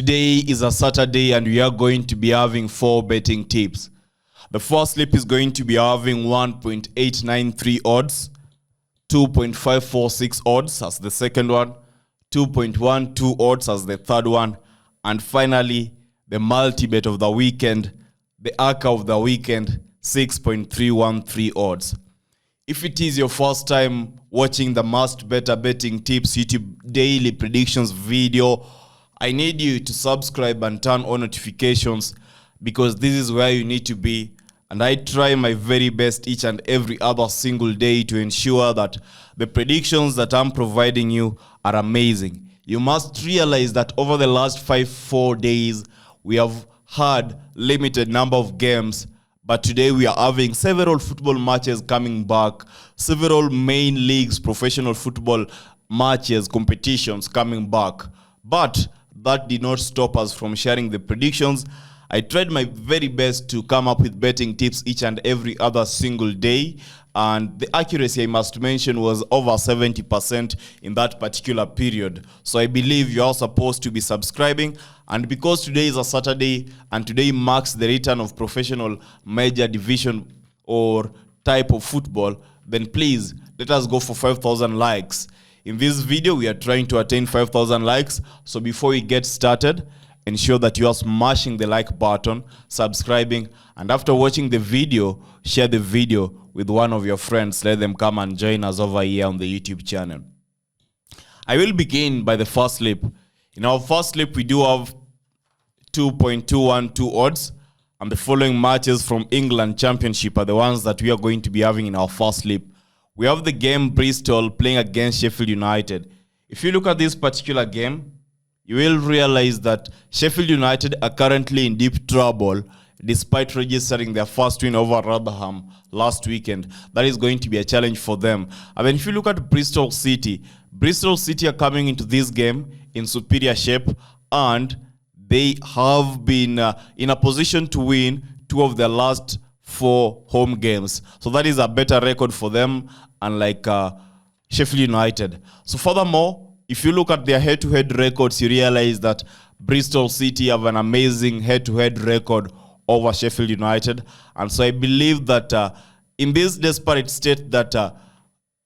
Today is a Saturday and we are going to be having 4 betting tips. The first slip is going to be having 1.893 odds, 2.546 odds as the second one, 2.12 odds as the third one, and finally the multi-bet of the weekend, the ACA of the weekend, 6.313 odds. If it is your first time watching the maskedbettor betting tips YouTube daily predictions video, I need you to subscribe and turn on notifications because this is where you need to be. And I try my very best each and every other single day to ensure that the predictions that I'm providing you are amazing. You must realize that over the last 4 days, we have had limited number of games. But today we are having several football matches coming back, several main leagues, professional football matches, competitions coming back. But that did not stop us from sharing the predictions. I tried my very best to come up with betting tips each and every other single day. And the accuracy, I must mention, was over 70% in that particular period. So I believe you are supposed to be subscribing. And because today is a Saturday and today marks the return of professional major division or type of football, then please let us go for 5,000 likes. In this video, we are trying to attain 5,000 likes. So before we get started, ensure that you are smashing the like button, subscribing, and after watching the video, share the video with one of your friends. Let them come and join us over here on the YouTube channel. I will begin by the first slip. In our first slip, we do have 2.212 odds, and the following matches from England Championship are the ones that we are going to be having in our first slip. We have the game Bristol playing against Sheffield United. If you look at this particular game, you will realize that Sheffield United are currently in deep trouble despite registering their first win over Rotherham last weekend. That is going to be a challenge for them. And then if you look at Bristol City are coming into this game in superior shape, and they have been in a position to win 2 of their last 4 home games. So that is a better record for them, unlike Sheffield United. So furthermore, if you look at their head-to-head records, you realize that Bristol City have an amazing head-to-head record over Sheffield United. And so I believe that in this desperate state that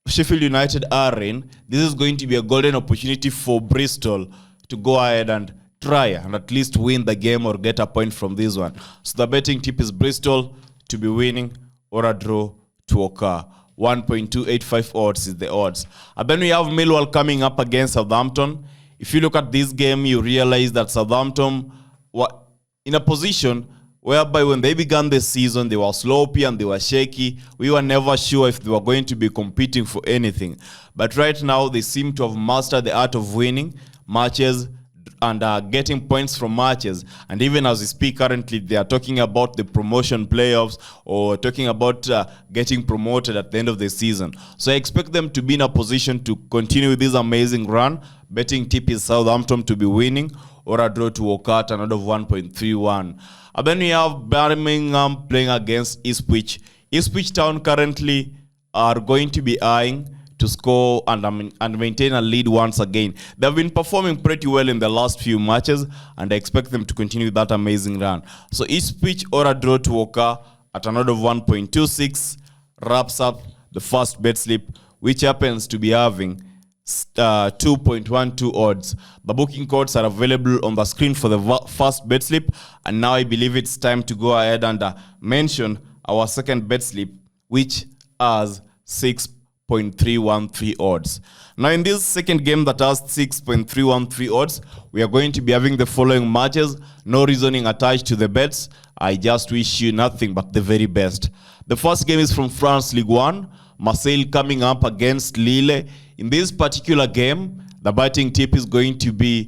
Sheffield United are in, this is going to be a golden opportunity for Bristol to go ahead and try and at least win the game or get a point from this one. So the betting tip is Bristol to be winning or a draw to occur. 1.285 odds is the odds. And then we have Millwall coming up against Southampton. If you look at this game, you realize that Southampton were in a position whereby when they began the season, they were sloppy and they were shaky. We were never sure if they were going to be competing for anything. But right now, they seem to have mastered the art of winning matches and getting points from matches. And even as we speak currently, they are talking about the promotion playoffs or talking about getting promoted at the end of the season. So I expect them to be in a position to continue this amazing run. Betting tip is Southampton to be winning or a draw to occur at another 1.31. And then we have Birmingham playing against Ipswich. Ipswich Town currently are going to be eyeing to score and maintain a lead once again. They've been performing pretty well in the last few matches, and I expect them to continue that amazing run. So Ipswich or a draw to occur at another 1.26 wraps up the first bet slip, which happens to be having 2.12 odds. The booking codes are available on the screen for the first bet slip, and now I believe it's time to go ahead and mention our second bet slip, which has 6.313 odds. Now in this second game that has 6.313 odds, we are going to be having the following matches. No reasoning attached to the bets. I just wish you nothing but the very best. The first game is from France Ligue 1. Marseille coming up against Lille. In this particular game, the betting tip is going to be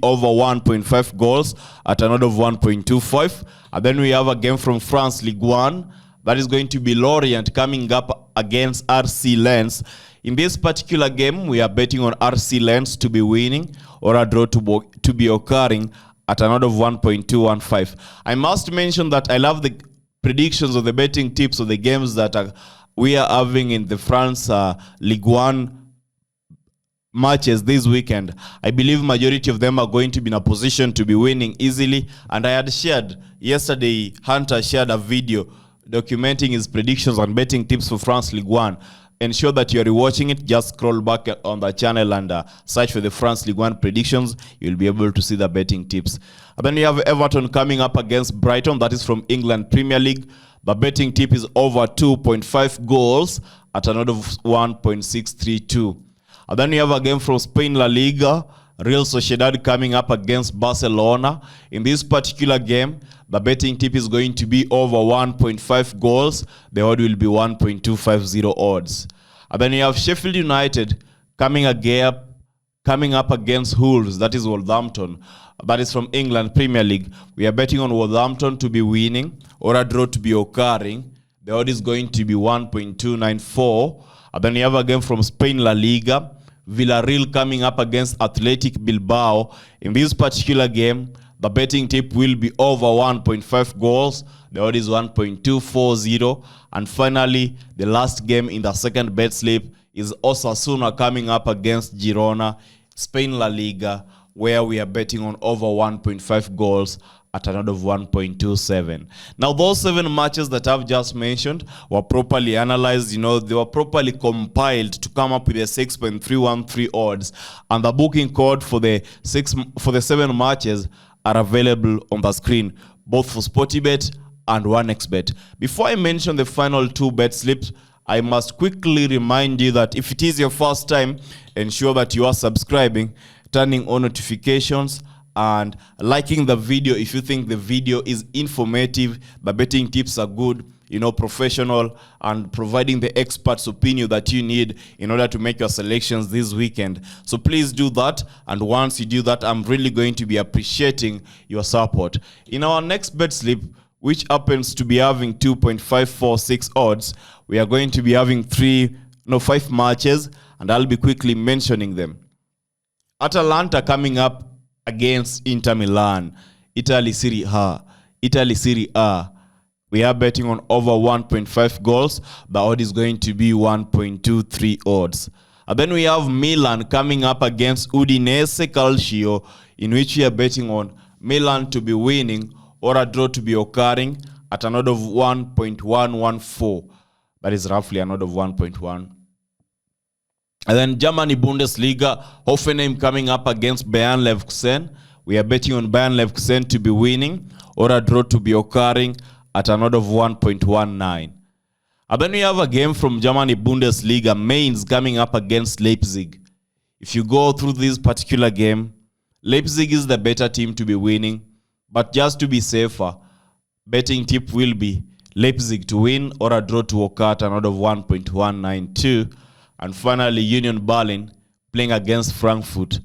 over 1.5 goals at another of 1.25. And then we have a game from France Ligue 1. That is going to be Lorient coming up against RC Lens. In this particular game, we are betting on RC Lens to be winning or a draw to be occurring at another of 1.215. I must mention that I love the predictions of the betting tips of the games that we are having in the France Ligue 1 matches this weekend, I believe majority of them are going to be in a position to be winning easily. And I had shared yesterday, Hunter shared a video documenting his predictions on betting tips for France Ligue 1. Ensure that you're rewatching it. Just scroll back on the channel and search for the France Ligue 1 predictions. You'll be able to see the betting tips. And then we have Everton coming up against Brighton. That is from England Premier League. The betting tip is over 2.5 goals at an odd of 1.632. And then we have a game from Spain La Liga, Real Sociedad coming up against Barcelona. In this particular game, the betting tip is going to be over 1.5 goals. The odd will be 1.250 odds. And then you have Sheffield United coming up against Wolves, that is Wolverhampton. That is from England Premier League. We are betting on Wolverhampton to be winning or a draw to be occurring. The odd is going to be 1.294. And then you have a game from Spain La Liga, Villarreal coming up against Athletic Bilbao. In this particular game, the betting tip will be over 1.5 goals. The odd is 1.240. And finally, the last game in the second bet slip is Osasuna coming up against Girona, Spain La Liga, where we are betting on over 1.5 goals at an odd of 1.27. Now, those 7 matches that I've just mentioned were properly analyzed. They were properly compiled to come up with a 6.313 odds. And the booking code for the 7 matches are available on the screen, both for Sportybet and 1xBet. Before I mention the final 2 bet slips, I must quickly remind you that if it is your first time, ensure that you are subscribing, turning on notifications, and liking the video if you think the video is informative. The betting tips are good, professional, and providing the expert's opinion that you need in order to make your selections this weekend. So please do that. And once you do that, I'm really going to be appreciating your support. In our next bet slip, which happens to be having 2.546 odds, we are going to be having 5 matches, and I'll be quickly mentioning them. Atalanta coming up against Inter Milan, Italy Serie A. We are betting on over 1.5 goals. The odd is going to be 1.23 odds. And then we have Milan coming up against Udinese Calcio, in which we are betting on Milan to be winning or a draw to be occurring at an odd of 1.114. That is roughly an odd of 1.1. And then Germany Bundesliga, Hoffenheim coming up against Bayern Leverkusen. We are betting on Bayern Leverkusen to be winning or a draw to be occurring at an odd of 1.19. And then we have a game from Germany Bundesliga, Mainz coming up against Leipzig. If you go through this particular game, Leipzig is the better team to be winning. But just to be safer, betting tip will be Leipzig to win or a draw to occur at an odd of 1.192. And finally, Union Berlin playing against Frankfurt,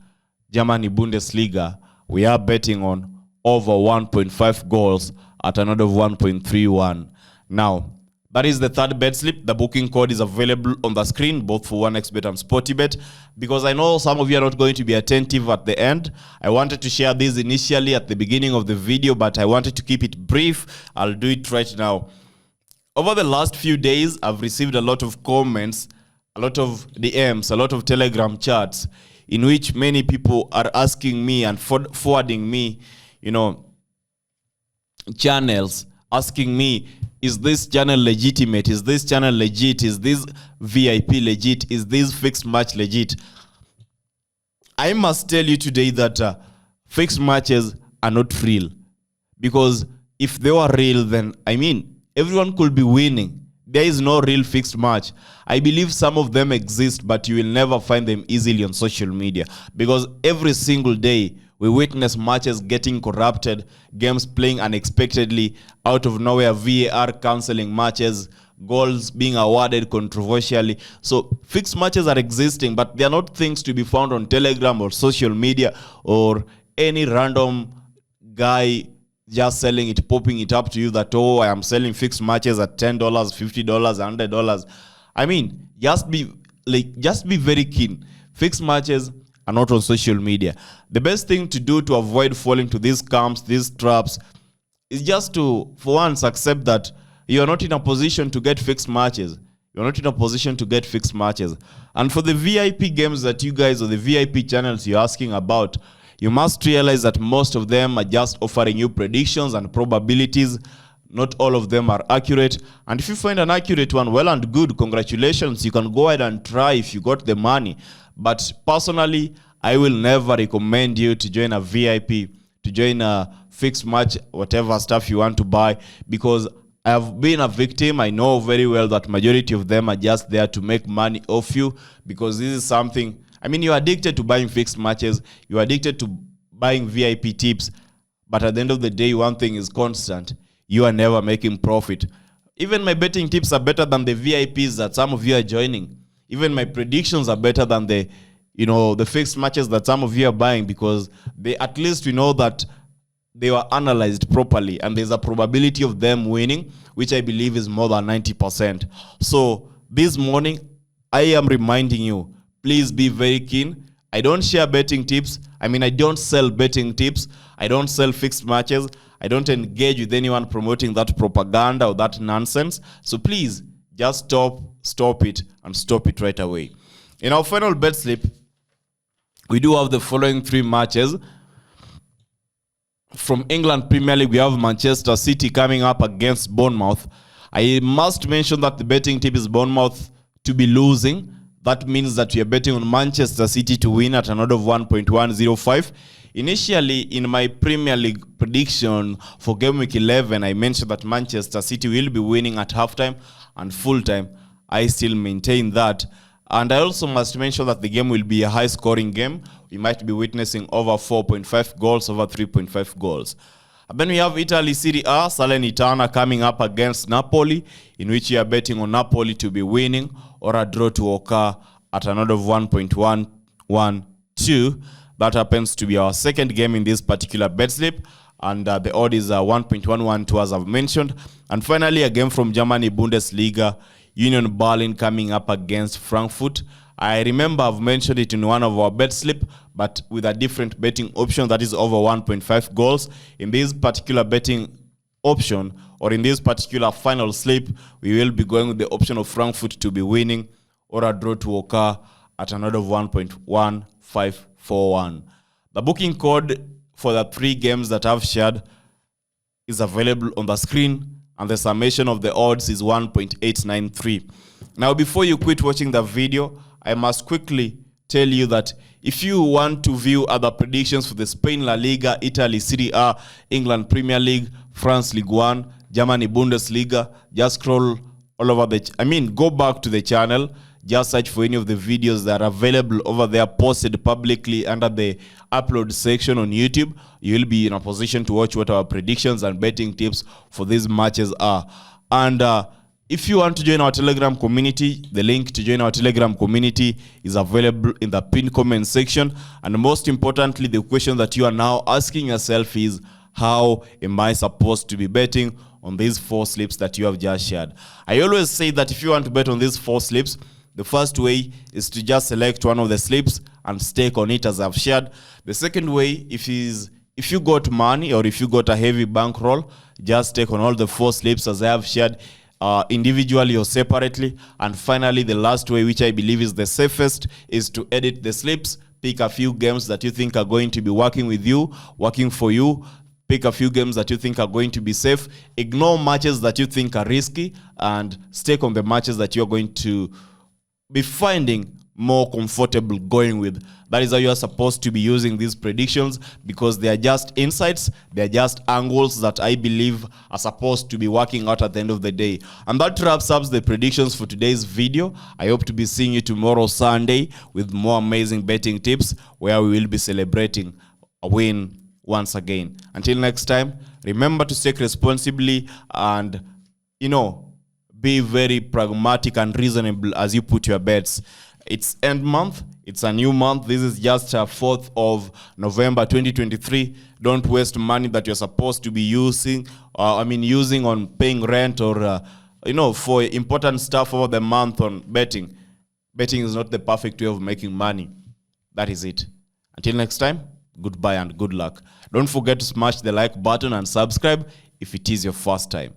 Germany Bundesliga. We are betting on over 1.5 goals at an odd of 1.31. Now, that is the third bet slip. The booking code is available on the screen, both for 1xBet and Sportybet. Because I know some of you are not going to be attentive at the end. I wanted to share this initially at the beginning of the video, but I wanted to keep it brief. I'll do it right now. Over the last few days, I've received a lot of comments, a lot of DMs, a lot of Telegram chats in which many people are asking me and forwarding me, channels, asking me, is this channel legitimate? Is this channel legit? Is this VIP legit? Is this fixed match legit? I must tell you today that fixed matches are not real. Because if they were real, then, everyone could be winning. There is no real fixed match. I believe some of them exist, but you will never find them easily on social media. Because every single day, we witness matches getting corrupted, games playing unexpectedly, out of nowhere, VAR cancelling matches, goals being awarded controversially. So fixed matches are existing, but they are not things to be found on Telegram or social media or any random guy just selling it, popping it up to you that, oh, I am selling fixed matches at $10, $50, $100. Just be very keen. Fixed matches are not on social media. The best thing to do to avoid falling to these scams, these traps, is just to, for once, accept that you are not in a position to get fixed matches. you're not in a position to get fixed matches. And for the VIP games that you guys, or the VIP channels you're asking about, you must realize that most of them are just offering you predictions and probabilities. Not all of them are accurate. And if you find an accurate one, well and good, congratulations. You can go ahead and try if you got the money. But personally, I will never recommend you to join a VIP, to join a fixed match, whatever stuff you want to buy, because I've been a victim. I know very well that majority of them are just there to make money off you, because this is something, I mean, you're addicted to buying fixed matches, you're addicted to buying VIP tips, but at the end of the day, one thing is constant: you are never making profit. Even my betting tips are better than the VIPs that some of you are joining. Even my predictions are better than the fixed matches that some of you are buying, because they, at least we know that they were analyzed properly and there's a probability of them winning, which I believe is more than 90%. So this morning, I am reminding you, please be very keen. I don't share betting tips. I don't sell betting tips. I don't sell fixed matches. I don't engage with anyone promoting that propaganda or that nonsense. So please, just stop it, and stop it right away. In our final bet slip, we do have the following 3 matches. From England Premier League, we have Manchester City coming up against Bournemouth. I must mention that the betting tip is Bournemouth to be losing. That means that we are betting on Manchester City to win at an odd of 1.105. Initially, in my Premier League prediction for game week 11, I mentioned that Manchester City will be winning at halftime and full time. I still maintain that. And I also must mention that the game will be a high-scoring game. We might be witnessing over 4.5 goals, over 3.5 goals. And then we have Italy Serie A, Salernitana coming up against Napoli, in which we are betting on Napoli to be winning or a draw to occur at an odd of 1.112. That happens to be our second game in this particular bet slip, and the odd is 1.112, as I've mentioned. And finally, a game from Germany, Bundesliga, Union Berlin coming up against Frankfurt. I remember I've mentioned it in one of our bet slip, but with a different betting option that is over 1.5 goals. In this particular betting option, or in this particular final slip, we will be going with the option of Frankfurt to be winning or a draw to occur at an odd of 1.1541. The booking code for the 3 games that I've shared is available on the screen, and the summation of the odds is 1.893. Now, before you quit watching the video, I must quickly tell you that if you want to view other predictions for the Spain La Liga, Italy Serie A, England Premier League, France Ligue 1, Germany Bundesliga, just scroll all over go back to the channel. Just search for any of the videos that are available over there, posted publicly under the upload section on YouTube. You will be in a position to watch what our predictions and betting tips for these matches are. And if you want to join our Telegram community, the link to join our Telegram community is available in the pinned comment section. And most importantly, the question that you are now asking yourself is, how am I supposed to be betting on these 4 slips that you have just shared? I always say that if you want to bet on these 4 slips, the first way is to just select one of the slips and stake on it, as I've shared. The second way, if you got money or if you got a heavy bankroll, just take on all the 4 slips as I have shared, individually or separately. And finally, the last way, which I believe is the safest, is to edit the slips. Pick a few games that you think are going to be working for you. Pick a few games that you think are going to be safe. Ignore matches that you think are risky, and stake on the matches that you're going to be finding more comfortable going with. That is how you are supposed to be using these predictions, because they are just insights, they are just angles that I believe are supposed to be working out at the end of the day. And that wraps up the predictions for today's video. I hope to be seeing you tomorrow, Sunday, with more amazing betting tips, where we will be celebrating a win once again. Until next time, remember to stake responsibly and, be very pragmatic and reasonable as you put your bets. It's end month. It's a new month. This is just 4th of November 2023. Don't waste money that you're supposed to be using on paying rent or, for important stuff over the month on betting. Betting is not the perfect way of making money. That is it. Until next time, goodbye and good luck. Don't forget to smash the like button and subscribe if it is your first time.